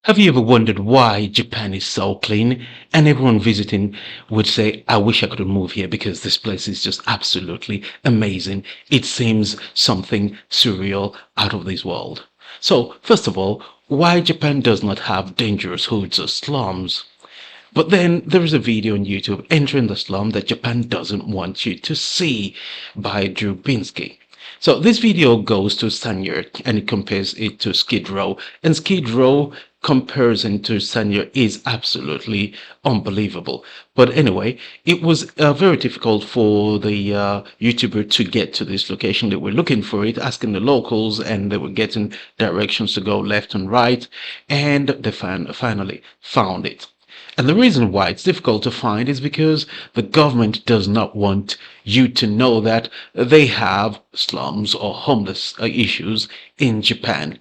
Have you ever wondered why Japan is so clean and everyone visiting would say, I wish I could move here because this place is just absolutely amazing. It seems something surreal out of this world. So, first of all, why Japan does not have dangerous hoods or slums? But then there is a video on YouTube, Entering the Slum That Japan Doesn't Want You to See, by Drew Binsky. So this video goes to Sanya and it compares it to Skid Row. And Skid Row comparison to Sanya is absolutely unbelievable. But anyway, it was very difficult for the YouTuber to get to this location. They were looking for it, asking the locals, and they were getting directions to go left and right. And they finally found it. And the reason why it's difficult to find is because the government does not want you to know that they have slums or homeless issues in Japan.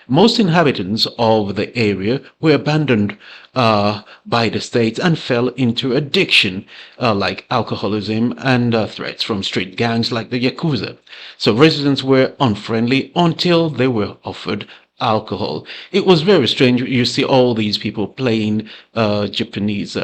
Most inhabitants of the area were abandoned by the state and fell into addiction, like alcoholism and threats from street gangs like the Yakuza. So residents were unfriendly until they were offered alcohol. It was very strange. You see all these people playing Japanese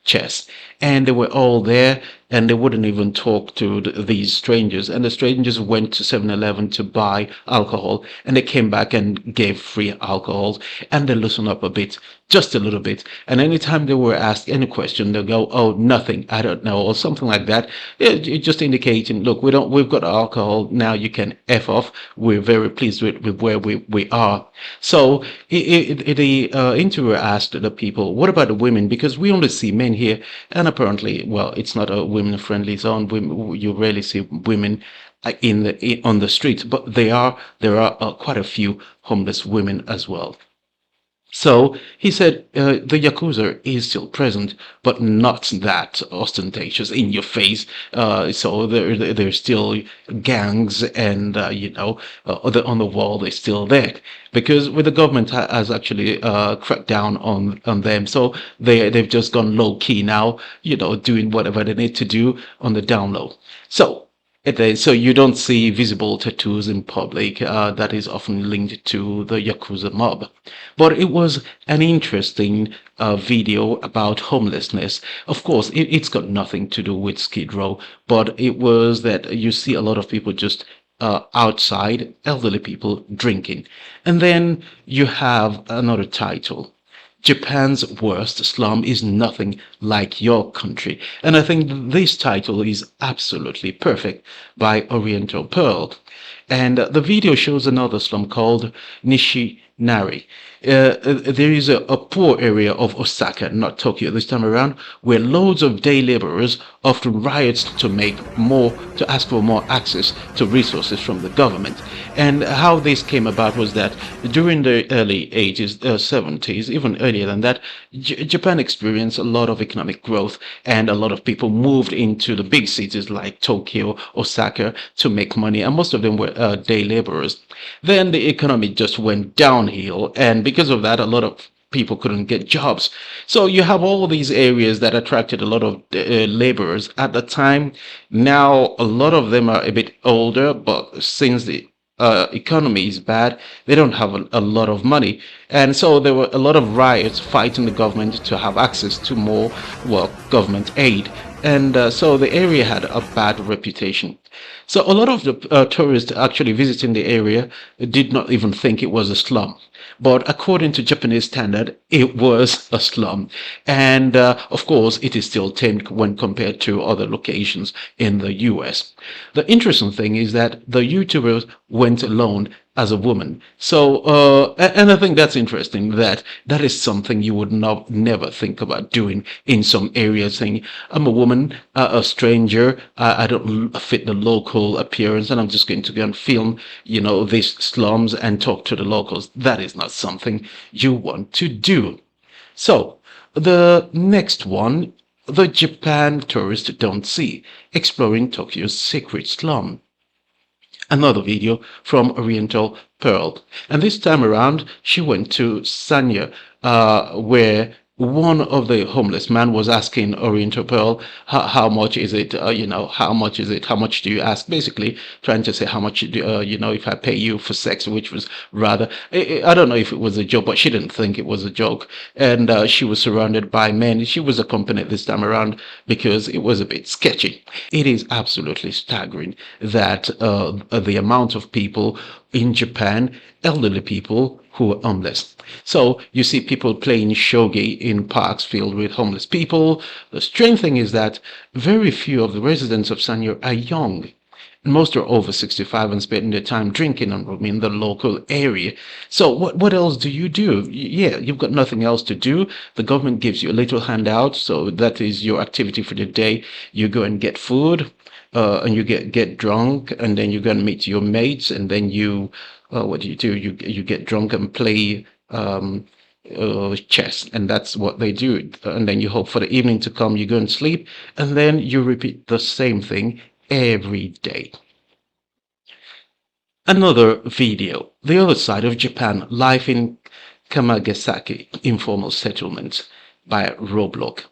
chess, and they were all there, and they wouldn't even talk to these strangers. And the strangers went to 7-Eleven to buy alcohol, and they came back and gave free alcohol, and they loosened up a bit, just a little bit. And anytime they were asked any question, they'll go, "Oh, nothing, I don't know," or something like that. It just indicating, look, we've got alcohol now. You can f off. We're very pleased with where we are. So the interviewer asked the people, "What about the women? Because we only see men here, and apparently, well, it's not a women-friendly zone. You rarely see women on the streets, but there are quite a few homeless women as well." So he said the Yakuza is still present, but not that ostentatious in your face. So there's still gangs, and on the wall they're still there because with the government has actually cracked down on them. So they've just gone low key now, doing whatever they need to do on the down low. So you don't see visible tattoos in public. That is often linked to the Yakuza mob. But it was an interesting video about homelessness. Of course, it's got nothing to do with Skid Row, but it was that you see a lot of people just outside, elderly people drinking. And then you have another title. Japan's worst slum is nothing like your country. And I think this title is absolutely perfect by Oriental Pearl. And the video shows another slum called Nishinari. There is a poor area of Osaka, not Tokyo this time around, where loads of day laborers often riots to ask for more access to resources from the government. And how this came about was that during the early 80s, 70s, even earlier than that, Japan experienced a lot of economic growth, and a lot of people moved into the big cities like Tokyo, Osaka to make money, and most of them were day laborers. Then the economy just went downhill, and because of that, a lot of people couldn't get jobs. So you have all these areas that attracted a lot of laborers at the time. Now, a lot of them are a bit older, but since the economy is bad, they don't have a lot of money. And so there were a lot of riots fighting the government to have access to more, well, government aid. And so the area had a bad reputation. So a lot of the tourists actually visiting the area did not even think it was a slum. But according to Japanese standard, it was a slum. And of course, it is still tame when compared to other locations in the US. The interesting thing is that the YouTuber went alone as a woman. So, and I think that's interesting that that is something you would never think about doing in some areas, saying, I'm a woman, a stranger, I don't fit the local appearance, and I'm just going to go and film, these slums and talk to the locals. That is not something you want to do. So, the next one, the Japan tourists don't see, exploring Tokyo's secret slum. Another video from Oriental Pearl. And this time around, she went to Sanya, where one of the homeless man was asking Oriental Pearl, how much is it? How much is it? How much do you ask? Basically, trying to say how much, if I pay you for sex, which was rather, I don't know if it was a joke, but she didn't think it was a joke. And she was surrounded by men. She was accompanied this time around because it was a bit sketchy. It is absolutely staggering that the amount of people in Japan, elderly people who are homeless. So you see people playing shogi in parks filled with homeless people. The strange thing is that very few of the residents of Sanyo are young. Most are over 65 and spending their time drinking and roaming in the local area. So what else do you do? Yeah, you've got nothing else to do. The government gives you a little handout, so that is your activity for the day. You go and get food, and you get drunk, and then you go and meet your mates, and then what do? You get drunk and play chess, and that's what they do. And then you hope for the evening to come. You go and sleep, and then you repeat the same thing every day. Another video, the other side of Japan, life in Kamagasaki, informal settlement by Roblox.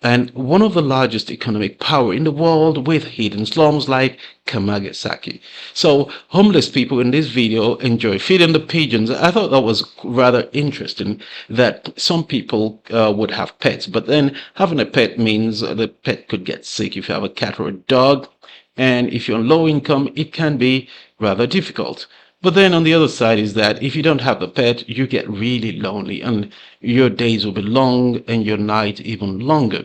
And one of the largest economic power in the world with hidden slums like Kamagasaki. So homeless people in this video enjoy feeding the pigeons. I thought that was rather interesting that some people would have pets, but then having a pet means the pet could get sick if you have a cat or a dog. And if you're on low income, it can be rather difficult. But then on the other side is that if you don't have the pet, you get really lonely and your days will be long and your night even longer.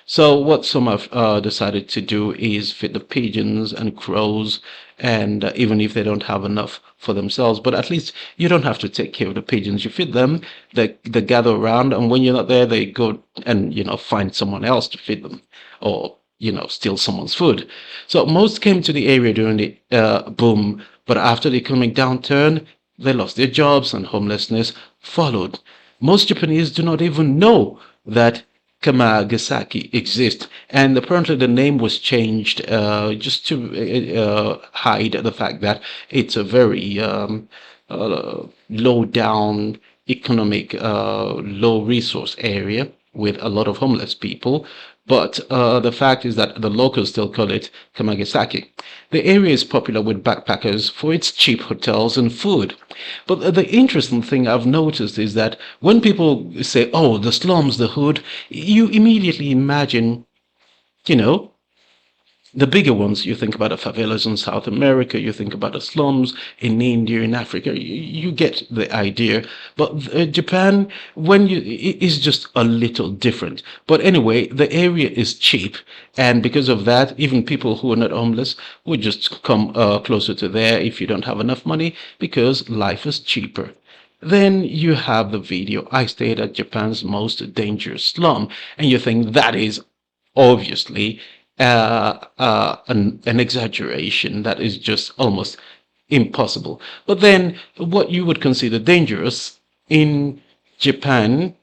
So what some have decided to do is feed the pigeons and crows, and even if they don't have enough for themselves, but at least you don't have to take care of the pigeons. You feed them, they gather around, and when you're not there, they go and find someone else to feed them, or steal someone's food. So most came to the area during the boom, but after the economic downturn, they lost their jobs and homelessness followed. Most Japanese do not even know that Kamagasaki exists, and apparently the name was changed just to hide the fact that it's a very low down economic, low resource area with a lot of homeless people. But the fact is that the locals still call it Kamagasaki. The area is popular with backpackers for its cheap hotels and food. But the interesting thing I've noticed is that when people say, oh, the slums, the hood, you immediately imagine, you know, the bigger ones. You think about the favelas in South America, you think about the slums in India, in Africa, you get the idea. But Japan, is just a little different. But anyway, the area is cheap, and because of that, even people who are not homeless would just come closer to there if you don't have enough money, because life is cheaper. Then you have the video, I stayed at Japan's most dangerous slum, and you think that is obviously an exaggeration that is just almost impossible. But then what you would consider dangerous in Japan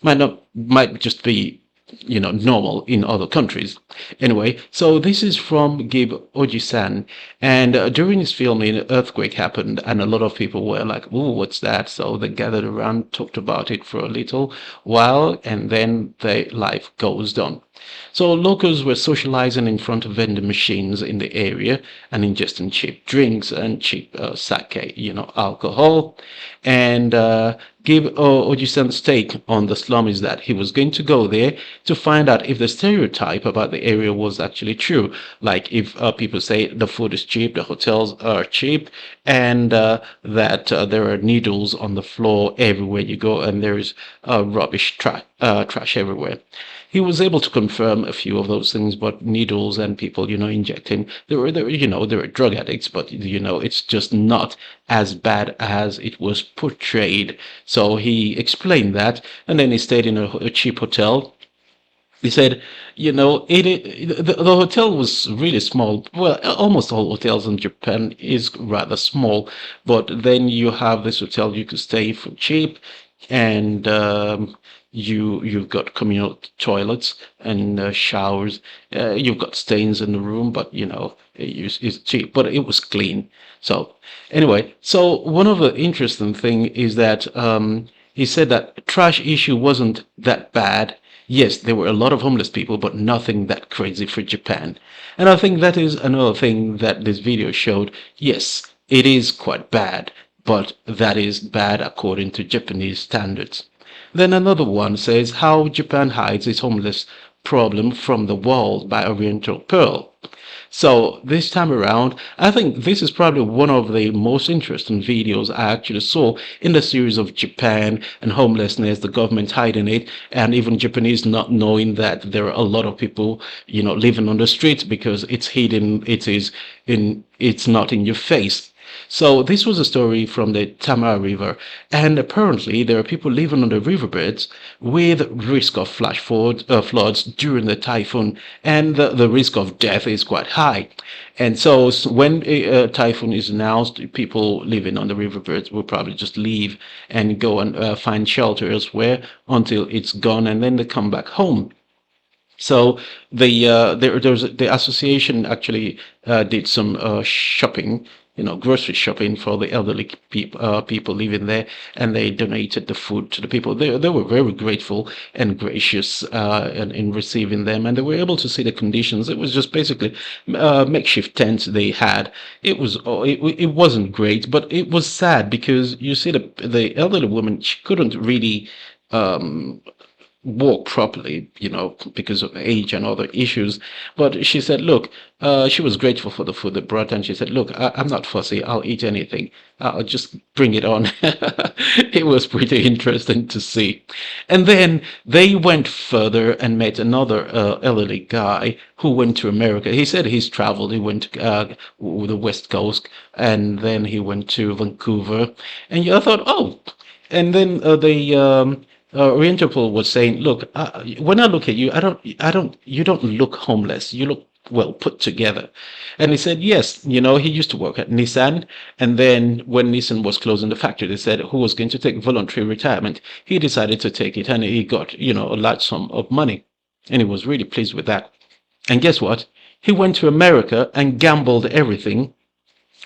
might just be normal in other countries. Anyway, so this is from Gabe Ojisan, and during his filming, an earthquake happened, and a lot of people were like, "Oh, what's that?" So they gathered around, talked about it for a little while, and then their life goes on. So locals were socializing in front of vending machines in the area and ingesting cheap drinks and cheap sake, alcohol. And Gabe Ojisan's take on the slum is that he was going to go there to find out if the stereotype about the area was actually true. Like if people say the food is cheap, the hotels are cheap, and that there are needles on the floor everywhere you go, and there is trash everywhere. He was able to confirm a few of those things, but needles and people, injecting, there were drug addicts, but it's just not as bad as it was portrayed. So he explained that, and then he stayed in a cheap hotel. He said, the hotel was really small. Well, almost all hotels in Japan is rather small, but then you have this hotel you could stay for cheap, and you've got communal toilets and showers. You've got stains in the room, but it's cheap, but it was clean. So anyway, so one of the interesting thing is that He said that trash issue wasn't that bad. Yes, there were a lot of homeless people, but nothing that crazy for Japan. And I think that is another thing that this video showed. Yes, it is quite bad, but that is bad according to Japanese standards. Then another one says how Japan hides its homeless problem from the world by Oriental Pearl. So this time around, I think this is probably one of the most interesting videos I actually saw in the series of Japan and homelessness, the government hiding it, and even Japanese not knowing that there are a lot of people, living on the streets because it's hidden, it's not in your face. So this was a story from the Tama River, and apparently there are people living on the riverbeds with risk of floods during the typhoon, and the risk of death is quite high. And so when a typhoon is announced, people living on the riverbeds will probably just leave and go and find shelter elsewhere until it's gone, and then they come back home. So the association actually did some shopping, grocery shopping for the elderly people living there, and they donated the food to the people. They were very grateful and gracious in receiving them, and they were able to see the conditions. It was just basically makeshift tents they had. It wasn't great, but it was sad because you see the elderly woman, she couldn't really um, walk properly, because of age and other issues. But she said, look, she was grateful for the food they brought, and she said, look, I'm not fussy. I'll eat anything. I'll just bring it on. It was pretty interesting to see. And then they went further and met another elderly guy who went to America. He said he's traveled. He went to the West Coast, and then he went to Vancouver. And I thought, oh, and then Oriental was saying, "Look, when I look at you, you don't look homeless. You look well put together." And he said, "Yes, he used to work at Nissan, and then when Nissan was closing the factory, they said who was going to take voluntary retirement. He decided to take it, and he got, a large sum of money, and he was really pleased with that. And guess what? He went to America and gambled everything."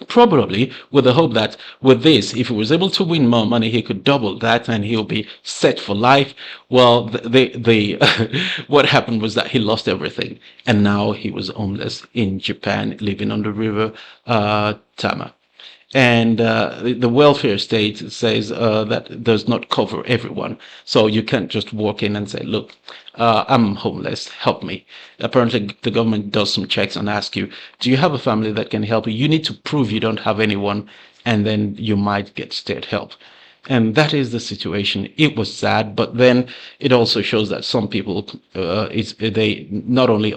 Probably with the hope that with this, if he was able to win more money, he could double that and he'll be set for life. Well, what happened was that he lost everything, and now he was homeless in Japan, living on the river Tama. And the welfare state says that does not cover everyone. So you can't just walk in and say, look, I'm homeless, help me. Apparently, the government does some checks and ask you, do you have a family that can help you? You need to prove you don't have anyone, and then you might get state help. And that is the situation. It was sad, but then it also shows that some people, they not only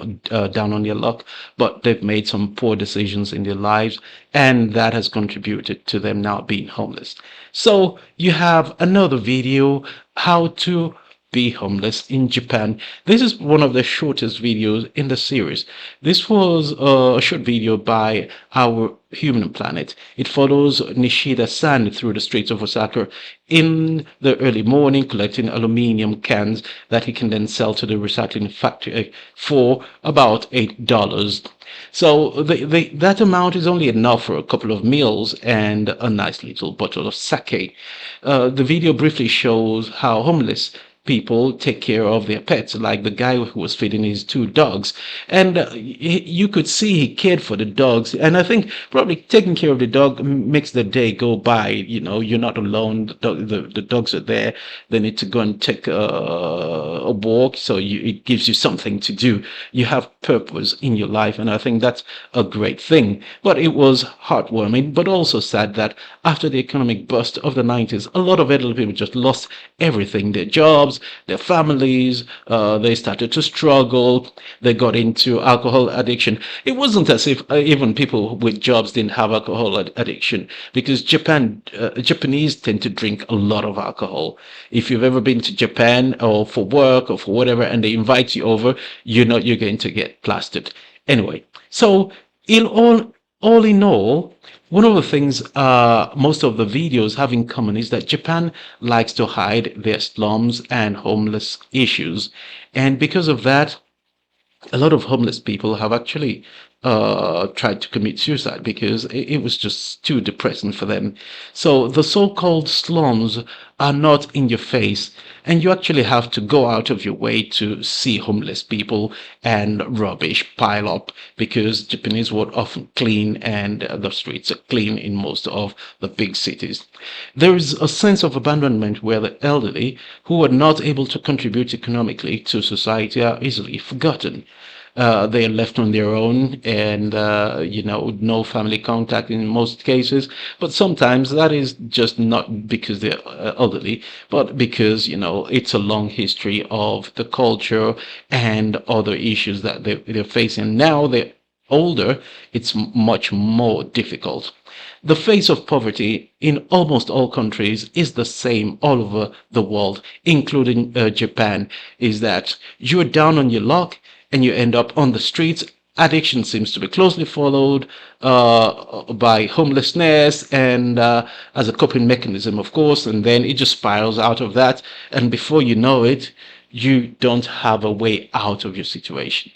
down on their luck, but they've made some poor decisions in their lives, and that has contributed to them now being homeless. So you have another video, how to be homeless in Japan. This is one of the shortest videos in the series. This was a short video by Our Human Planet. It follows Nishida-san through the streets of Osaka in the early morning, collecting aluminium cans that he can then sell to the recycling factory for about $8. So that amount is only enough for a couple of meals and a nice little bottle of sake. The video briefly shows how homeless people take care of their pets, like the guy who was feeding his two dogs. And you could see he cared for the dogs. And I think probably taking care of the dog makes the day go by. You're not alone. The dogs are there. They need to go and take a walk. So it gives you something to do. You have purpose in your life. And I think that's a great thing. But it was heartwarming, but also sad that after the economic bust of the 90s, a lot of elderly people just lost everything, their jobs, their families. They started to struggle. They got into alcohol addiction. It wasn't as if even people with jobs didn't have alcohol addiction, because Japanese tend to drink a lot of alcohol. If you've ever been to Japan or for work or for whatever, and they invite you over, you know you're going to get plastered. Anyway, so all in all, one of the things most of the videos have in common is that Japan likes to hide their slums and homeless issues. And because of that, a lot of homeless people have actually tried to commit suicide because it was just too depressing for them. So the so-called slums are not in your face, and you actually have to go out of your way to see homeless people and rubbish pile up because Japanese would often clean and the streets are clean in most of the big cities. There is a sense of abandonment where the elderly, who are not able to contribute economically to society, are easily forgotten. They are left on their own and, no family contact in most cases. But sometimes that is just not because they're elderly, but because, it's a long history of the culture and other issues that they're facing. Now they're older, it's much more difficult. The face of poverty in almost all countries is the same all over the world, including Japan, is that you're down on your luck and you end up on the streets. Addiction seems to be closely followed by homelessness and as a coping mechanism, of course, and then it just spirals out of that. And before you know it, you don't have a way out of your situation.